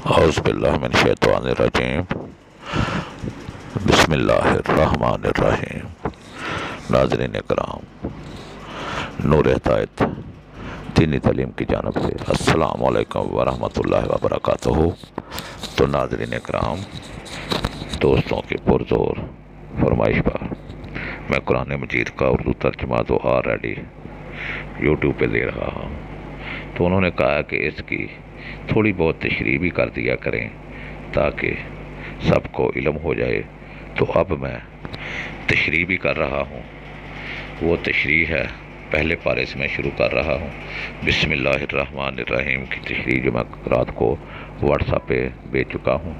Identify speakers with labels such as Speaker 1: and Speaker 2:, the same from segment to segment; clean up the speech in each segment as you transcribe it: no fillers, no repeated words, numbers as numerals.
Speaker 1: اعوذ باللہ من الشیطان الرجیم بسم اللہ الرحمن الرحیم۔ ناظرین کرام، نور ہدایت دینی تعلیم کی جانب سے السلام علیکم ورحمۃ اللہ وبرکاتہ۔ تو ناظرین کرام، دوستوں کے پرزور فرمائش پر میں قرآن مجید کا اردو ترجمہ تو آلریڈی یوٹیوب پہ دے رہا ہوں، تو انہوں نے کہا کہ اس کی تھوڑی بہت تشریح بھی کر دیا کریں تاکہ سب کو علم ہو جائے۔ تو اب میں تشریح بھی کر رہا ہوں، وہ تشریح ہے پہلے پارے سے میں شروع کر رہا ہوں۔ بسم اللہ الرحمن الرحیم کی تشریح جو میں رات کو واٹس ایپ پہ بھیج چکا ہوں،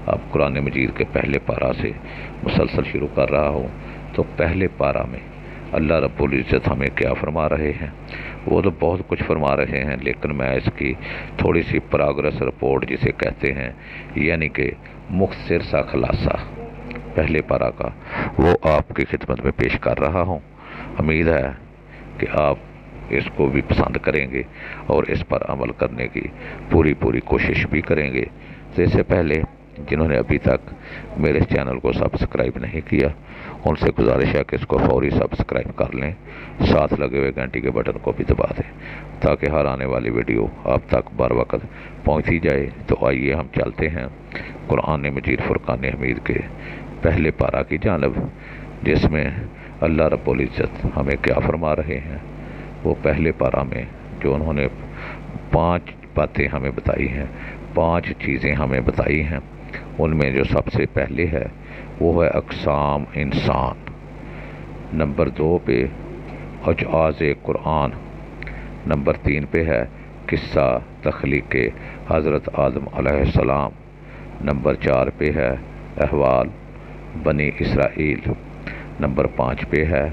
Speaker 1: اب قرآن مجید کے پہلے پارہ سے مسلسل شروع کر رہا ہوں۔ تو پہلے پارہ میں اللہ رب العزت ہمیں کیا فرما رہے ہیں؟ وہ تو بہت کچھ فرما رہے ہیں، لیکن میں اس کی تھوڑی سی پروگریس رپورٹ جسے کہتے ہیں، یعنی کہ مختصر سا خلاصہ پہلے پارہ کا، وہ آپ کی خدمت میں پیش کر رہا ہوں۔ امید ہے کہ آپ اس کو بھی پسند کریں گے اور اس پر عمل کرنے کی پوری کوشش بھی کریں گے۔ تو اس سے پہلے جنہوں نے ابھی تک میرے چینل کو سبسکرائب نہیں کیا، ان سے گزارش ہے کہ اس کو فوری سبسکرائب کر لیں، ساتھ لگے ہوئے گھنٹی کے بٹن کو بھی دبا دیں تاکہ ہر آنے والی ویڈیو آپ تک بر وقت پہنچی جائے۔ تو آئیے ہم چلتے ہیں قرآن مجید فرقان حمید کے پہلے پارہ کی جانب، جس میں اللہ رب العزت ہمیں کیا فرما رہے ہیں۔ وہ پہلے پارہ میں جو انہوں نے 5 باتیں ہمیں بتائی ہیں، 5 چیزیں ہمیں بتائی ہیں، ان میں جو سب سے پہلے ہے وہ ہے اقسام انسان، نمبر 2 پہ اجاز قرآن، نمبر 3 پہ ہے قصہ تخلیق حضرت آدم علیہ السلام، نمبر 4 پہ ہے احوال بنی اسرائیل، نمبر 5 پہ ہے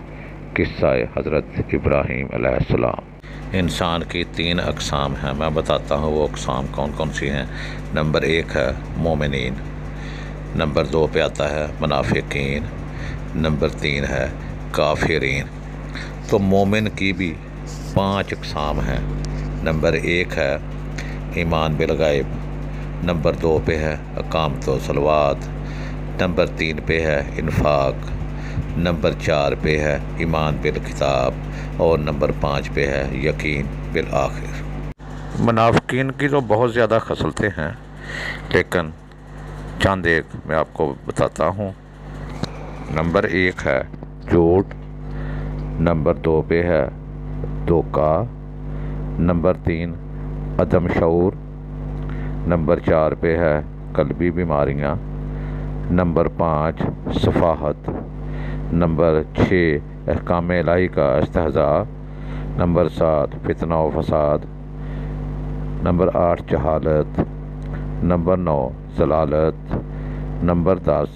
Speaker 1: قصہ حضرت ابراہیم علیہ السلام۔ انسان کی 3 اقسام ہیں، میں بتاتا ہوں وہ اقسام کون کون سی ہیں۔ نمبر 1 ہے مومنین، نمبر 2 پہ آتا ہے منافقین، نمبر 3 ہے کافرین۔ تو مومن کی بھی 5 اقسام ہیں۔ نمبر 1 ہے ایمان بالغیب، نمبر 2 پہ ہے اقامت و صلوات، نمبر 3 پہ ہے انفاق، نمبر 4 پہ ہے ایمان بالکتاب، اور نمبر 5 پہ ہے یقین بالآخر۔ منافقین کی تو بہت زیادہ خصلتیں ہیں، لیکن چند ایک میں آپ کو بتاتا ہوں۔ نمبر 1 ہے جھوٹ، نمبر 2 پہ ہے دھوکہ، نمبر 3 عدم شعور، نمبر 4 پہ ہے قلبی بیماریاں، نمبر 5 سفاہت، نمبر 6 احکام الہی کا استہزاء، نمبر 7 فتنہ و فساد، نمبر 8 جہالت، نمبر 9 ضلالت، نمبر 10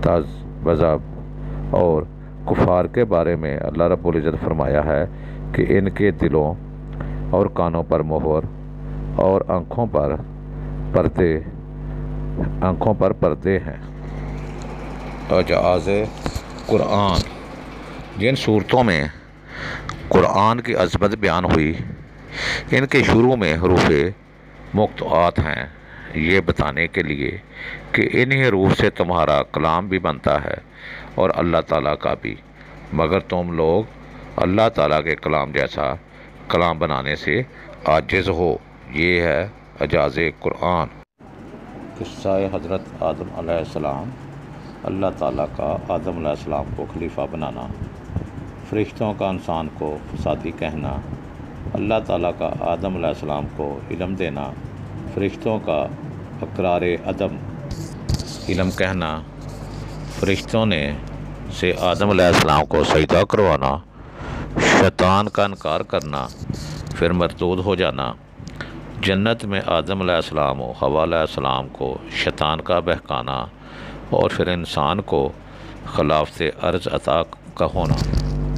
Speaker 1: تذبذب۔ اور کفار کے بارے میں اللہ رب العزت فرمایا ہے کہ ان کے دلوں اور کانوں پر مہر اور آنکھوں پر پردے ہیں۔ اعجاز قرآن، جن صورتوں میں قرآن کی عظمت بیان ہوئی، ان کے شروع میں حروف مقطوعات ہیں، یہ بتانے کے لیے کہ انہی حروف سے تمہارا کلام بھی بنتا ہے اور اللہ تعالیٰ کا بھی، مگر تم لوگ اللہ تعالیٰ کے کلام جیسا کلام بنانے سے عاجز ہو۔ یہ ہے اعجاز قرآن۔ قصہ حضرت آدم علیہ السلام، اللہ تعالیٰ کا آدم علیہ السلام کو خلیفہ بنانا، فرشتوں کا انسان کو فسادی کہنا، اللہ تعالیٰ کا آدم علیہ السلام کو علم دینا، فرشتوں کا اقرار عدم علم کہنا، فرشتوں سے آدم علیہ السلام کو سجدہ کروانا، شیطان کا انکار کرنا، پھر مردود ہو جانا، جنت میں آدم علیہ السلام و حوا علیہ السلام کو شیطان کا بہکانا، اور پھر انسان کو خلافت ارض عطا کا ہونا،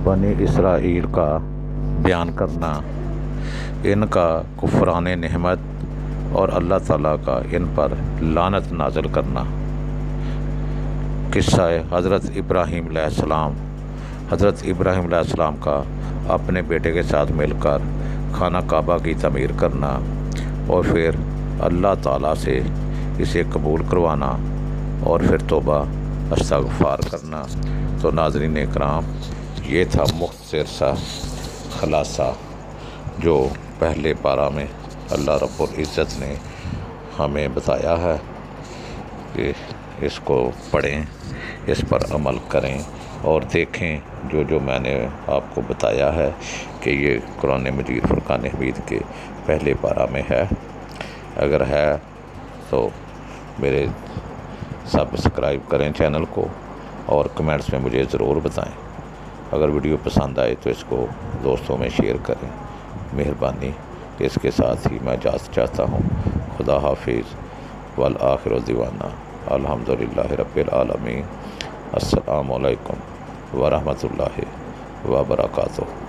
Speaker 1: بنی اسرائیل کا بیان کرنا، ان کا کفران نعمت اور اللہ تعالیٰ کا ان پر لعنت نازل کرنا۔ قصہ حضرت ابراہیم علیہ السلام، حضرت ابراہیم علیہ السلام کا اپنے بیٹے کے ساتھ مل کر خانہ کعبہ کی تعمیر کرنا، اور پھر اللہ تعالیٰ سے اسے قبول کروانا اور پھر توبہ استغفار کرنا۔ تو ناظرین اکرام، یہ تھا مختصر سا خلاصہ جو پہلے پارہ میں اللہ رب العزت نے ہمیں بتایا ہے کہ اس کو پڑھیں، اس پر عمل کریں اور دیکھیں جو میں نے آپ کو بتایا ہے کہ یہ قرآن مجید فرقان حمید کے پہلے پارہ میں ہے۔ اگر ہے تو میرے سبسکرائب کریں چینل کو اور کمنٹس میں مجھے ضرور بتائیں۔ اگر ویڈیو پسند آئے تو اس کو دوستوں میں شیئر کریں، مہربانی۔ اس کے ساتھ ہی میں اجازت چاہتا ہوں۔ خدا حافظ والآخر دعوانا الحمدللہ رب العالمین۔ السلام علیکم ورحمۃ اللہ وبرکاتہ۔